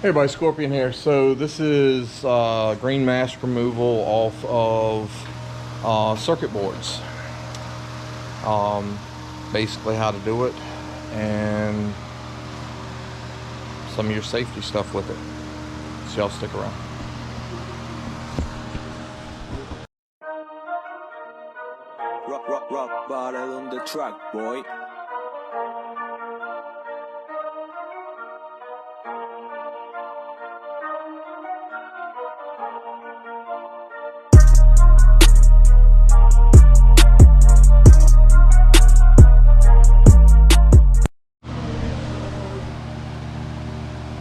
Hey everybody, Scorpion here. So this is green mask removal off of circuit boards. Basically how to do it and some of your safety stuff with it. So y'all stick around. Rock bottle on the track, boy.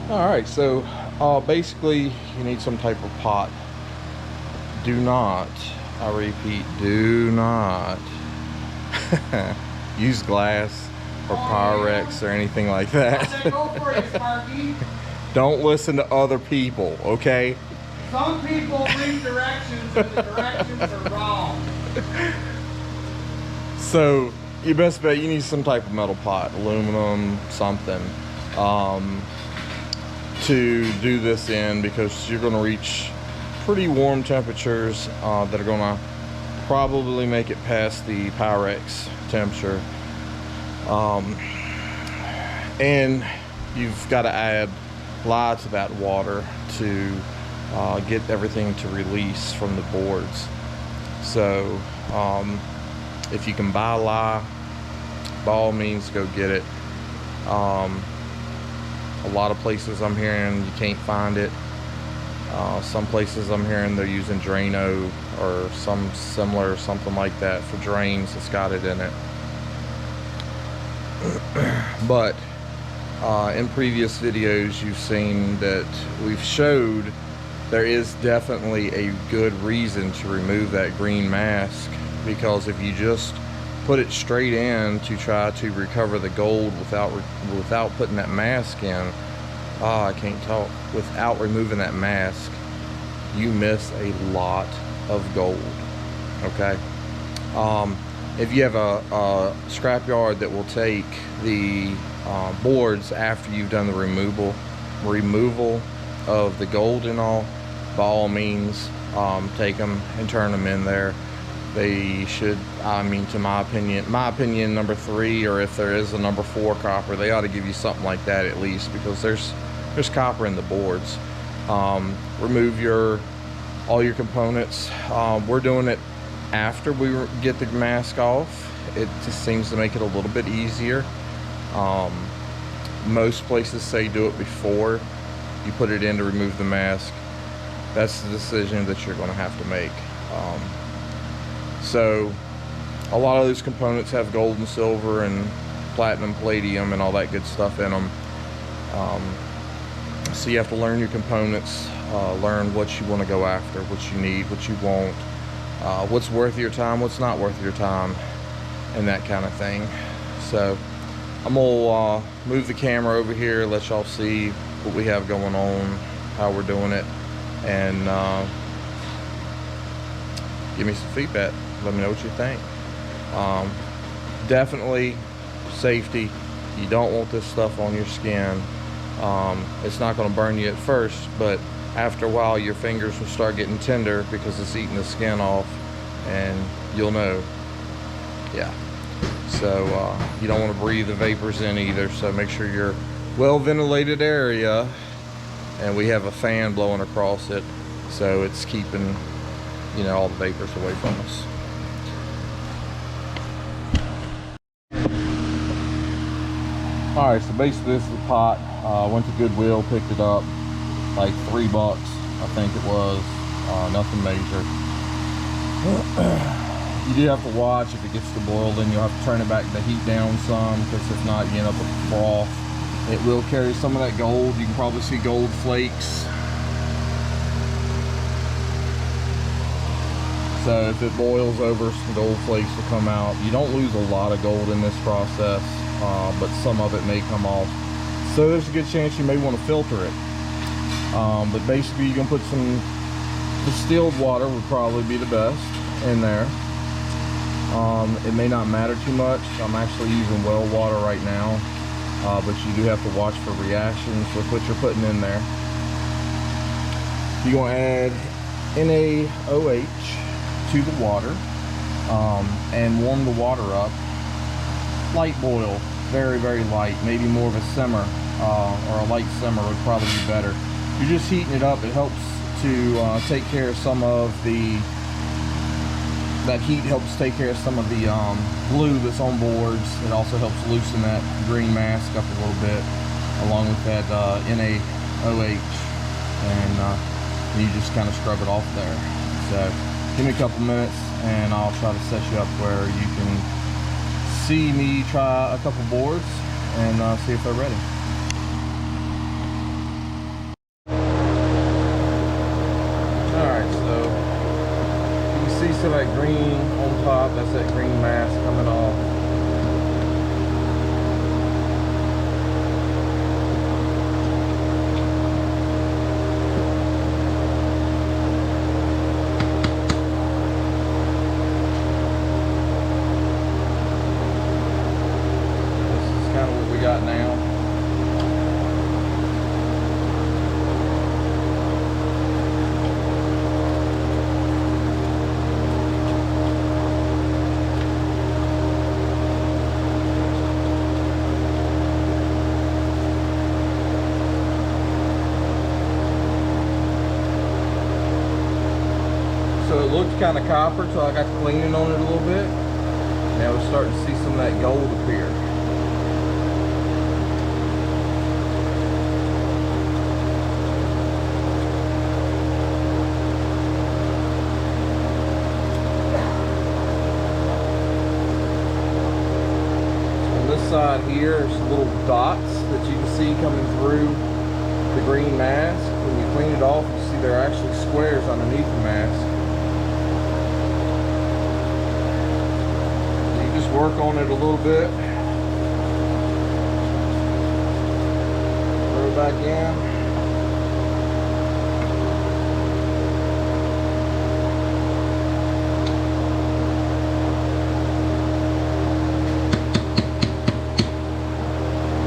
Alright, so basically you need some type of pot. Do not, I repeat, do not use glass or Pyrex or anything like that. Go for it, Sparky. Don't listen to other people, okay? Some people read directions and the directions are wrong. So you best bet you need some type of metal pot, aluminum, something, to do this in, because you're going to reach pretty warm temperatures that are going to probably make it past the Pyrex temperature, and you've got to add lots of that water to get everything to release from the boards. So if you can buy lye, by all means go get it. A lot of places I'm hearing you can't find it. Some places I'm hearing they're using Drano or some similar, something like that for drains that's got it in it. But in previous videos you've seen that we've showed there is definitely a good reason to remove that green mask, because if you just put it straight in to try to recover the gold without putting that mask in, I can't talk, without removing that mask, you miss a lot of gold. Okay, if you have a scrapyard that will take the boards after you've done the removal of the gold and all, by all means take them and turn them in there. They should, I mean, to my opinion, number 3, or if there is a number 4 copper, they ought to give you something like that at least, because there's copper in the boards. Remove all your components. We're doing it after we get the mask off. It just seems to make it a little bit easier. Most places say do it before you put it in to remove the mask. That's the decision that you're going to have to make. So a lot of those components have gold and silver and platinum, palladium, and all that good stuff in them. So you have to learn your components, learn what you want to go after, what you need, what you want, what's worth your time, what's not worth your time, and that kind of thing. So I'm gonna move the camera over here, let y'all see what we have going on, how we're doing it, and give me some feedback. Let me know what you think. Definitely safety. You don't want this stuff on your skin. It's not going to burn you at first, but after a while your fingers will start getting tender because it's eating the skin off, and you'll know. Yeah. So you don't want to breathe the vapors in either, so make sure you're well ventilated area, and we have a fan blowing across it, so it's keeping, you know, all the vapors away from us. Alright, so basically this is the pot. Went to Goodwill, picked it up, like $3 I think it was. Nothing major. You do have to watch if it gets to boil, then you'll have to turn it back, the heat down some, because if not you end up with froth. It will carry some of that gold. You can probably see gold flakes. So if it boils over, some gold flakes will come out. You don't lose a lot of gold in this process, but some of it may come off. So there's a good chance you may want to filter it. But basically you're going to put some distilled water, would probably be the best in there. It may not matter too much. I'm actually using well water right now, but you do have to watch for reactions with what you're putting in there. You're going to add NaOH to the water and warm the water up. Light boil, very, very light, maybe more of a simmer or a light simmer would probably be better. You're just heating it up. It helps to take care of some of that heat helps take care of some of the glue that's on boards. It also helps loosen that green mask up a little bit, along with that NaOH, and you just kind of scrub it off there. So give me a couple minutes and I'll try to set you up where you can see me try a couple boards and see if they're ready. Alright, so you can see some of that green on top. That's that green mask coming off. Got now. So it looked kind of copper, so I got cleaning on it a little bit. Now we're starting to see some of that gold appear. Side here, there's little dots that you can see coming through the green mask. When you clean it off, you see there are actually squares underneath the mask. You just work on it a little bit, throw it back in.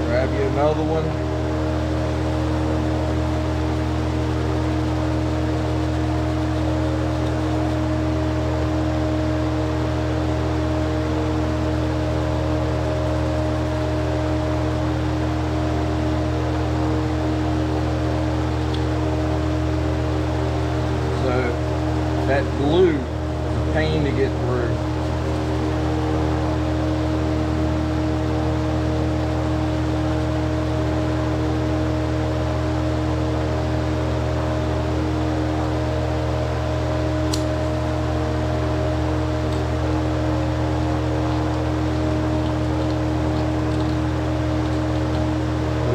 Grab you another one. So that glue is a pain to get through.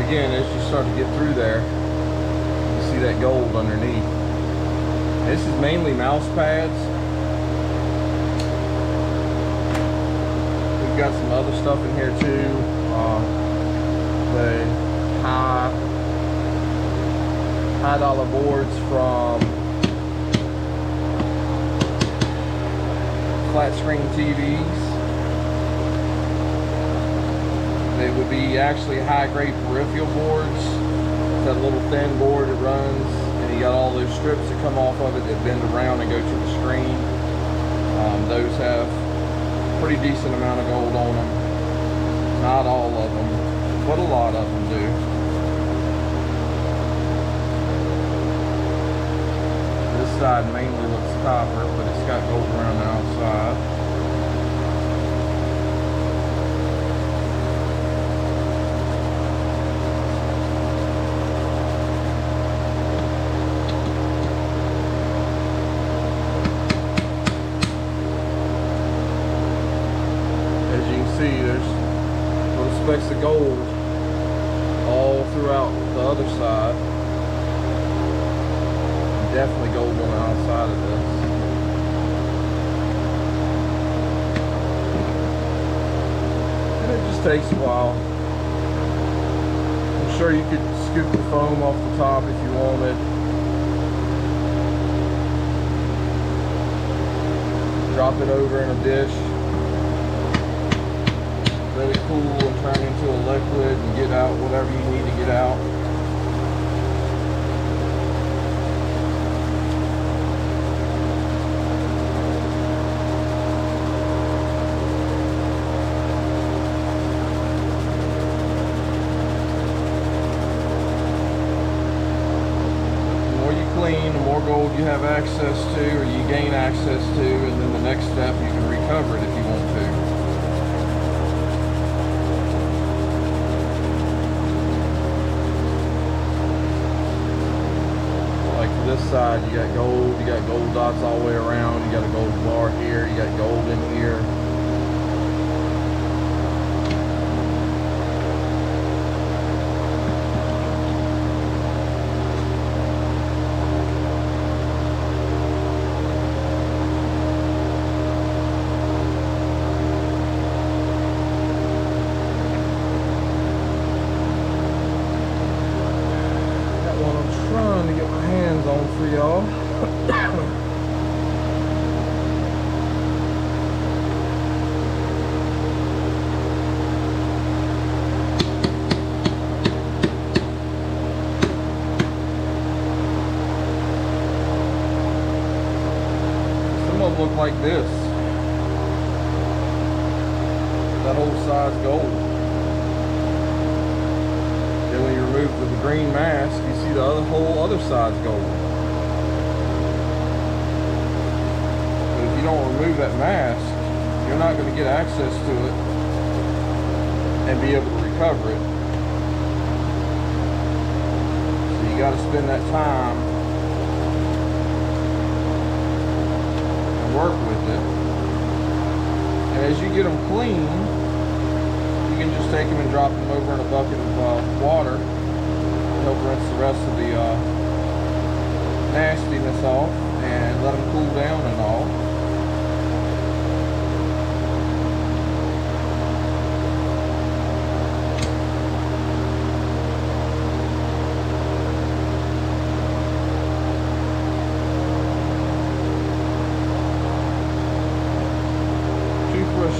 Again, as you start to get through there, you see that gold underneath. This is mainly mouse pads. We've got some other stuff in here too. The high dollar boards from flat screen TVs. They would be actually high-grade peripheral boards. It's that little thin board that runs, and you got all those strips that come off of it that bend around and go to the screen. Those have a pretty decent amount of gold on them. Not all of them, but a lot of them do. This side mainly looks copper, but it's got gold around the outside. See, there's little specks of gold all throughout the other side. Definitely gold on the outside of this. And it just takes a while. I'm sure you could scoop the foam off the top if you wanted. Drop it over in a dish. Let it cool and turn into a liquid and get out whatever you need to get out. clean, the more gold you have access to, or you gain access to, and then the next step you can recover it if you want to. Like for this side, you got gold dots all the way around, you got a gold bar here, you got gold in here. For y'all. Some of them look like this. That whole side's gold. Then when you remove the green mask, you see the whole other side's gold. You don't remove that mask, you're not going to get access to it and be able to recover it. So you got to spend that time and work with it. And as you get them clean, you can just take them and drop them over in a bucket of water to help rinse the rest of the nastiness off and let them cool down and all.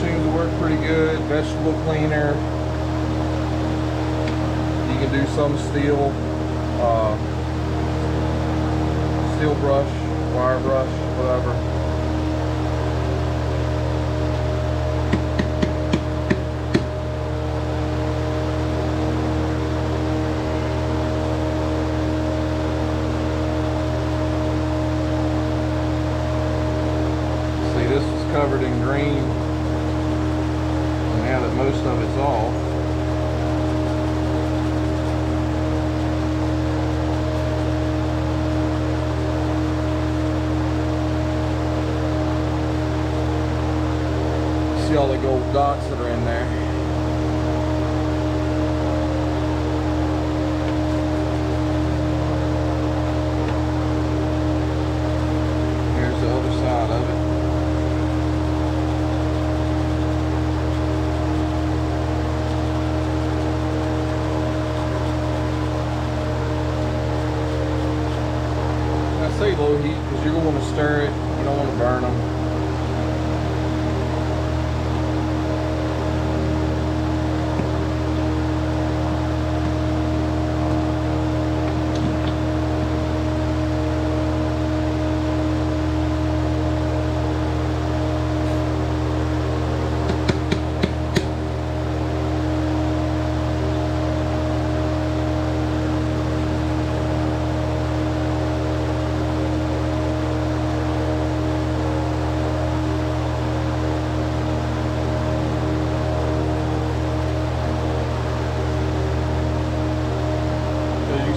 Seems to work pretty good. Vegetable cleaner. You can do some steel brush, wire brush, whatever. See, this was covered in green. Now that most of it's off, see all the gold dots that are in there. Here's the other side of it. I say low heat because you're going to want to stir it. You don't want to burn them.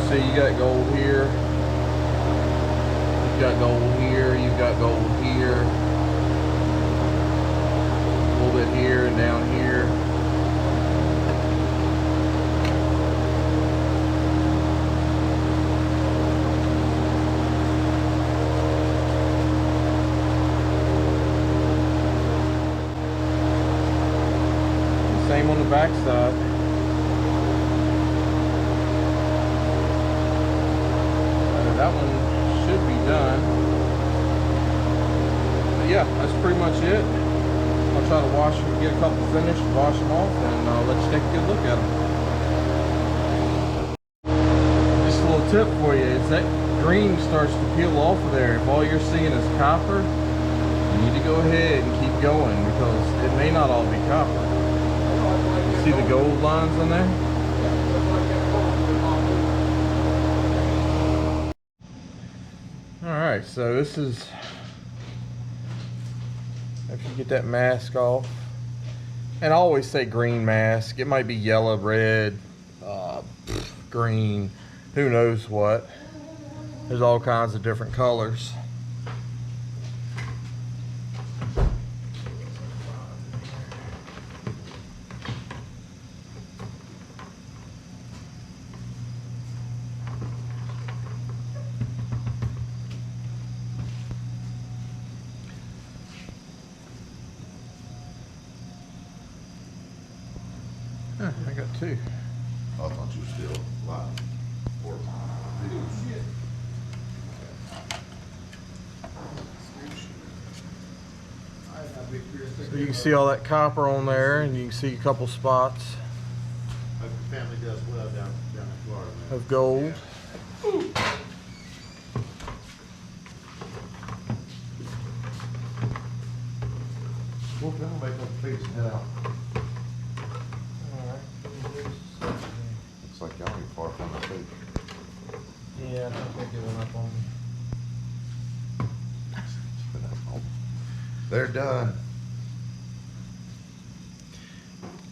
So you got gold here, you've got gold here, you've got gold here, a little bit here and down here. Same on the back side. That one should be done. But yeah, that's pretty much it. I'll try to wash them, get a couple finished, wash them off, and let you take a good look at them. Just a little tip for you, as that green starts to peel off of there, if all you're seeing is copper, you need to go ahead and keep going because it may not all be copper. You see the gold lines on there? so this is, if you get that mask off, and I always say green mask, it might be yellow, red, green, who knows what. There's all kinds of different colors. Huh, I got two. I thought you were still live or videos. So you can see all that copper on there, and you can see a couple spots Hope your family does well down in Florida, man. of gold. Well, I'm gonna make them face and head out. Looks like y'all ain't far from the sea. Yeah, I think they're giving up on me. They're done.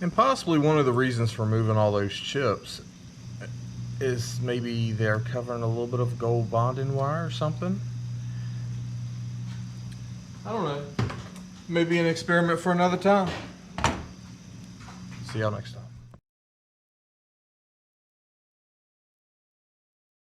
And possibly one of the reasons for moving all those chips is maybe they're covering a little bit of gold bonding wire or something. I don't know. Maybe an experiment for another time. See y'all next time.